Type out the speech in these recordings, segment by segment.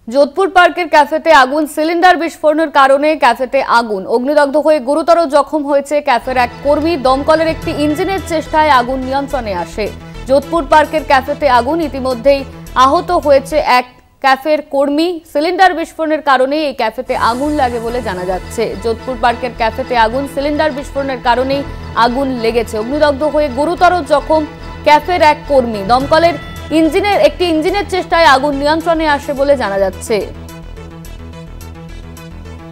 যোধপুর পার্কের ক্যাফেতে আগুন, সিলিন্ডার বিস্ফোরণের কারণে ক্যাফেতে আগুন, অগ্নিদগ্ধ হয়ে গুরুতর জখম হয়েছে ক্যাফের এক কর্মী। দমকলের একটি ইঞ্জিনের চেষ্টায় আগুন নিয়ন্ত্রণে আসে। যোধপুর পার্কের ক্যাফেতে আগুন, ইতিমধ্যেই আহত হয়েছে এক ক্যাফের কর্মী। সিলিন্ডার বিস্ফোরণের কারণে এই ক্যাফেতে আগুন লাগে বলে জানা যাচ্ছে। যোধপুর পার্কের ক্যাফেতে আগুন, সিলিন্ডার বিস্ফোরণের কারণেই আগুন লেগেছে। অগ্নিদগ্ধ হয়ে গুরুতর জখম ক্যাফের এক কর্মী। দমকলের একটি ইঞ্জিনের চেষ্টায় আগুন নিয়ন্ত্রণে আসে বলে জানা যাচ্ছে।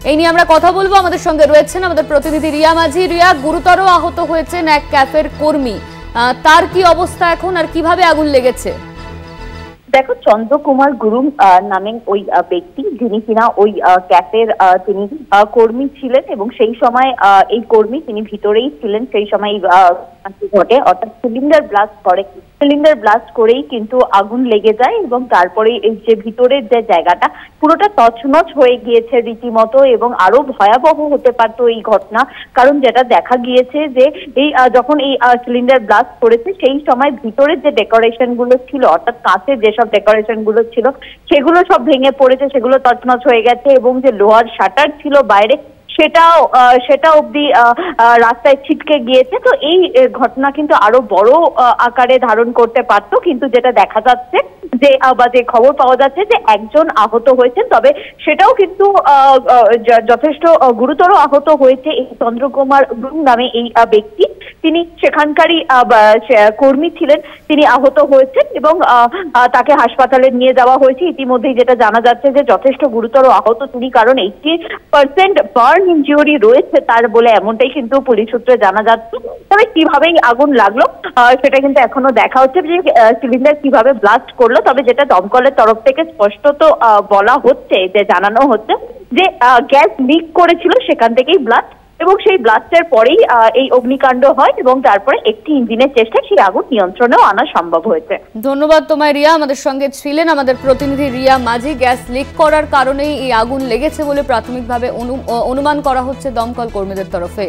এই নিয়ে আমরা কথা বলবো, আমাদের সঙ্গে রয়েছেন আমাদের প্রতিনিধি রিয়া মাঝি। রিয়া, গুরুতর আহত হয়েছেন এক ক্যাফের কর্মী, তার কি অবস্থা এখন আর কিভাবে আগুন লেগেছে? দেখো, চন্দ্রকুমার গুরুং নামে ওই ব্যক্তি, যিনি কিনা ওই ক্যাফের তিনি কর্মী ছিলেন এবং সেই সময় এই কর্মী তিনি ভিতরেই ছিলেন সেই সময় ঘটে, অর্থাৎ সিলিন্ডার ব্লাস্ট করেই কিন্তু আগুন লেগে যায় এবং তারপরে এই যে ভিতরের যে জায়গাটা পুরোটা তছনছ হয়ে গিয়েছে রীতিমতো, এবং আরো ভয়াবহ হতে পারতো এই ঘটনা। কারণ যেটা দেখা গিয়েছে যে এই যখন এই সিলিন্ডার ব্লাস্ট করেছে সেই সময় ভিতরের যে ডেকোরেশন গুলো ছিল, অর্থাৎ কাঁচের যেসব ডেকোরেশন গুলো ছিল সেগুলো সব ভেঙে পড়েছে, সেগুলো তছনছ হয়ে গেছে এবং যে লোহার শাটার ছিল বাইরে সেটা অবধি রাস্তায় ছিটকে গিয়েছে। তো এই ঘটনা কিন্তু আরো বড় আকারে ধারণ করতে পারতো, কিন্তু যেটা দেখা যাচ্ছে যে খবর পাওয়া যাচ্ছে যে একজন আহত হয়েছেন, তবে সেটাও কিন্তু যথেষ্ট গুরুতর আহত হয়েছে এই চন্দ্রকুমার গুরুং নামে এই ব্যক্তি। তিনি সেখানকারই কর্মী ছিলেন, তিনি আহত হয়েছেন এবং তাকে হাসপাতালে নিয়ে যাওয়া হয়েছে। ইতিমধ্যেই যেটা জানা যাচ্ছে যে যথেষ্ট গুরুতর আহত তিনি, কারণ 80% বার্ন ইনজুরি রয়েছে তার বলে এমনটাই কিন্তু পুলিশ সূত্রে জানা যাচ্ছে। তবে কিভাবে আগুন লাগলো সেটা কিন্তু এখনো দেখা হচ্ছে, যে সিলিন্ডার কিভাবে ব্লাস্ট করলো। তবে যেটা দমকলের তরফ থেকে স্পষ্টত বলা হচ্ছে, যে জানানো হচ্ছে যে গ্যাস লিক করেছিল সেখান থেকেই ব্লাস্ট, এবং সেই ব্লাস্টের পরেই এই অগ্নিকাণ্ড হয় এবং তারপরে একটি ইঞ্জিনের চেষ্টায় সেই আগুন নিয়ন্ত্রণেও আনা সম্ভব হয়েছে। ধন্যবাদ তোমায় রিয়া, আমাদের সঙ্গে ছিলেন আমাদের প্রতিনিধি রিয়া মাঝি। গ্যাস লিক করার কারণেই এই আগুন লেগেছে বলে প্রাথমিকভাবে অনুমান করা হচ্ছে দমকল কর্মীদের তরফে।